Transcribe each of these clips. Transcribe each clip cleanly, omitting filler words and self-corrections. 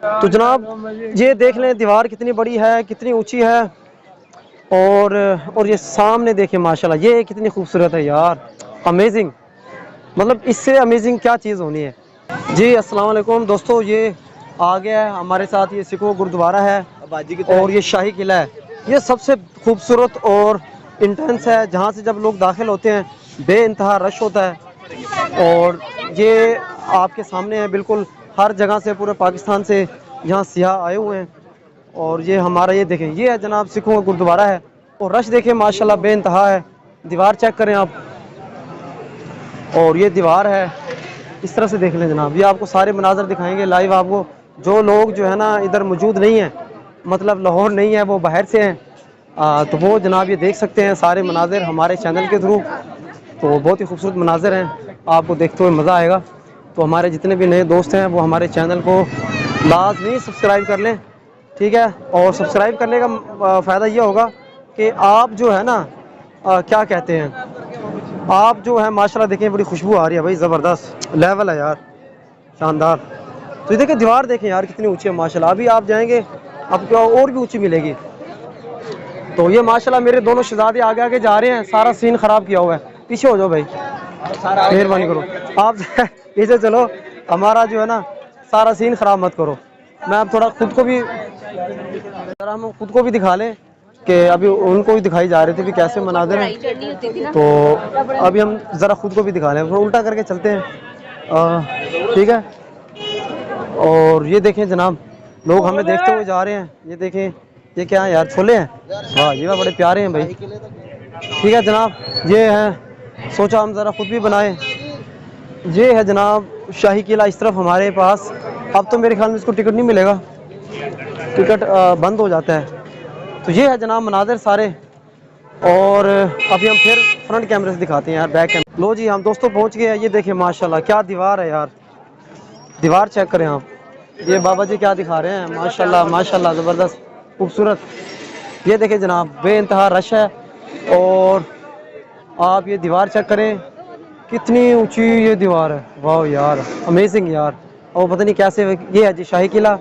तो जनाब ये देख लें दीवार कितनी बड़ी है, कितनी ऊंची है। और ये सामने देखें माशाल्लाह, ये कितनी खूबसूरत है यार, अमेजिंग। मतलब इससे अमेजिंग क्या चीज़ होनी है। जी अस्सलाम वालेकुम दोस्तों, ये आ गया है हमारे साथ, ये सिखो गुरुद्वारा है और ये शाही किला है। ये सबसे खूबसूरत और इंटेंस है, जहाँ से जब लोग दाखिल होते हैं बेइंतहा रश होता है। और ये आपके सामने है, बिल्कुल हर जगह से, पूरे पाकिस्तान से यहाँ सियाह आए हुए हैं। और ये हमारा, ये देखें, ये है जनाब सिखों का गुरुद्वारा है। और रश देखें माशाल्लाह बेइंतहा है। दीवार चेक करें आप, और ये दीवार है, इस तरह से देख लें जनाब। ये आपको सारे मनाजर दिखाएंगे लाइव आपको। जो लोग जो है ना इधर मौजूद नहीं है, मतलब लाहौर नहीं है, वो बाहर से हैं, तो वो जनाब ये देख सकते हैं सारे मनाजिर हमारे चैनल के थ्रू। तो बहुत ही खूबसूरत मनाजिर हैं, आपको देखते हुए मज़ा आएगा। तो हमारे जितने भी नए दोस्त हैं वो हमारे चैनल को लाजमी सब्सक्राइब कर लें, ठीक है। और सब्सक्राइब करने का फ़ायदा ये होगा कि आप जो है ना क्या कहते हैं, आप जो है माशाल्लाह देखें बड़ी खुशबू आ रही है भाई, ज़बरदस्त लेवल है यार, शानदार। तो ये देखिए दीवार देखें यार कितनी ऊंची है माशाल्लाह। अभी आप जाएंगे आपको और भी ऊंची मिलेगी। तो ये माशाल्लाह मेरे दोनों शहजादे आगे आगे जा रहे हैं, सारा सीन ख़राब किया हुआ है। पीछे हो जाओ भाई, मेहरबानी करो आप पीछे चलो, हमारा जो है ना सारा सीन ख़राब मत करो। मैं अब थोड़ा खुद को भी, जरा हम खुद को भी दिखा लें कि अभी उनको भी दिखाई जा रहे थे कि कैसे मनाजिर हैं। तो अभी हम ज़रा खुद को भी दिखा लें, उल्टा करके चलते हैं, ठीक है। और ये देखें जनाब, लोग हमें देखते हुए जा रहे हैं। ये देखें, ये क्या है यार, छोले हैं, वाह ये वाह बड़े प्यारे हैं भाई। ठीक है जनाब, ये है, सोचा हम ज़रा खुद भी बनाएं। ये है जनाब शाही किला इस तरफ हमारे पास। अब तो मेरे ख्याल में इसको टिकट नहीं मिलेगा, टिकट बंद हो जाता है। तो ये है जनाब मनाजिर सारे। और अभी हम फिर फ्रंट कैमरे से दिखाते हैं यार, बैक कैमरे। लो जी हम दोस्तों पहुंच गए हैं। ये देखें माशाल्लाह क्या दीवार है यार, दीवार चेक करें आप। ये बाबा जी क्या दिखा रहे हैं, माशाल्लाह माशाल्लाह ज़बरदस्त खूबसूरत। ये देखें जनाब बेइंतहा रश है। और आप ये दीवार चेक करें कितनी ऊंची ये दीवार है, वाह यार अमेजिंग यार। और पता नहीं कैसे, ये है जी शाही किला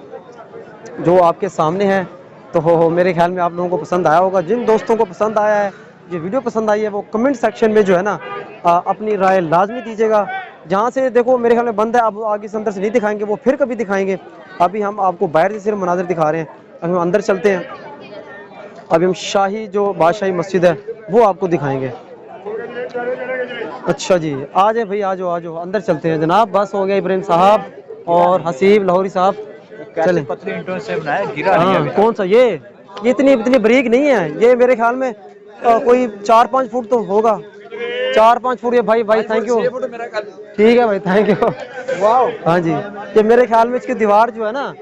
जो आपके सामने है। तो हो मेरे ख्याल में आप लोगों को पसंद आया होगा। जिन दोस्तों को पसंद आया है, ये वीडियो पसंद आई है, वो कमेंट सेक्शन में जो है ना अपनी राय लाजमी दीजिएगा। जहाँ से देखो मेरे ख्याल में बंद है, अब आगे से अंदर से नहीं दिखाएंगे, वो फिर कभी दिखाएंगे। अभी हम आपको बाहर से सिर्फ मनाजिर दिखा रहे हैं, अभी हम अंदर चलते हैं। अभी हम शाही जो बादशाही मस्जिद है वो आपको दिखाएंगे। अच्छा जी, आ जाए भाई, आ जाओ आ जाओ, अंदर चलते हैं जनाब। बस हो गया इब्राहिम साहब और हसीब लाहौरी साहब, चले। पतली ईंटों से बनाया, गिरा नहीं हाँ अभी कौन सा ये इतनी इतनी बरीक नहीं है ये, मेरे ख्याल में कोई 4-5 फुट तो होगा, 4-5 फुट। ये भाई भाई थैंक यू, ठीक है भाई थैंक यू। वाह हाँ जी, ये मेरे ख्याल में इसकी दीवार जो है ना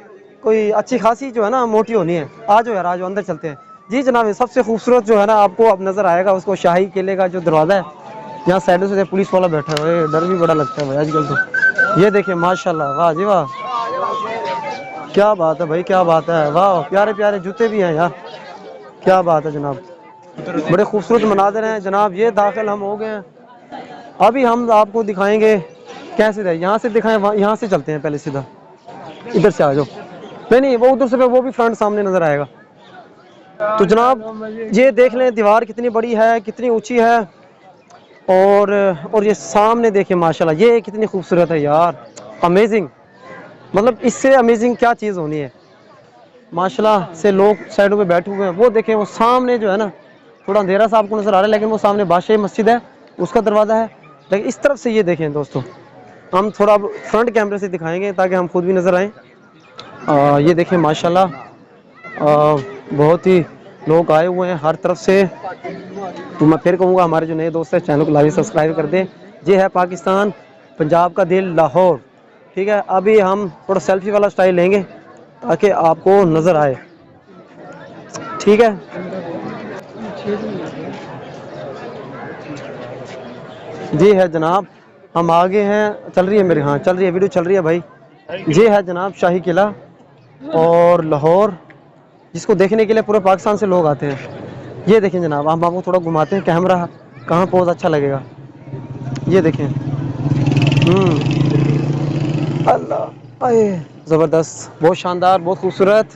कोई अच्छी खासी जो है ना मोटी होनी है। आ जाओ यार आ जाओ, अंदर चलते हैं। जी जनाब, ये सबसे खूबसूरत जो है ना आपको अब नजर आएगा उसको, शाही किले का जो दरवाज़ा है, यहाँ साइडों से पुलिस वाला बैठा है, डर भी बड़ा लगता है भाई आजकल तो। ये देखिए माशाल्लाह, वाह जी वाह, क्या बात है भाई, क्या बात है, वाह प्यारे प्यारे जूते भी हैं यार, क्या बात है जनाब। बड़े खूबसूरत मनाजिर हैं जनाब। ये दाखिल हम हो गए हैं, अभी हम आपको दिखाएंगे कैसे रहे। यहाँ से दिखाएं, यहाँ से चलते हैं पहले सीधा, इधर से आ जाओ। नहीं नहीं, वो उधर से, वो भी फ्रंट सामने नजर आएगा। तो जनाब ये देख लें दीवार कितनी बड़ी है, कितनी ऊंची है। और ये सामने देखें माशाल्लाह, ये कितनी खूबसूरत है यार, अमेजिंग। मतलब इससे अमेजिंग क्या चीज़ होनी है। माशाल्लाह से लोग साइडों पे बैठे हुए हैं। वो देखें, वो सामने जो है ना, थोड़ा अंधेरा सा आपको नजर आ रहा है, लेकिन वो सामने बादशाही मस्जिद है, उसका दरवाज़ा है। लेकिन इस तरफ से ये देखें दोस्तों, हम थोड़ा फ्रंट कैमरे से दिखाएंगे ताकि हम खुद भी नज़र आएँ। ये देखें माशाल्लाह, बहुत ही लोग आए हुए हैं हर तरफ से। तो मैं फिर कहूँगा हमारे जो नए दोस्त हैं चैनल को लाइक सब्सक्राइब कर दें। ये है पाकिस्तान, पंजाब का दिल लाहौर, ठीक है। अभी हम थोड़ा सेल्फी वाला स्टाइल लेंगे ताकि आपको नज़र आए, ठीक है। जी है जनाब, हम आगे हैं, चल रही है मेरे, हाँ चल रही है, वीडियो चल रही है भाई। ये है जनाब शाही किला और लाहौर, जिसको देखने के लिए पूरे पाकिस्तान से लोग आते हैं। ये देखें जनाब, हम आपको थोड़ा घुमाते हैं, कैमरा कहाँ पोज अच्छा लगेगा। ये देखें, अल्लाह आए, ज़बरदस्त, बहुत शानदार, बहुत खूबसूरत।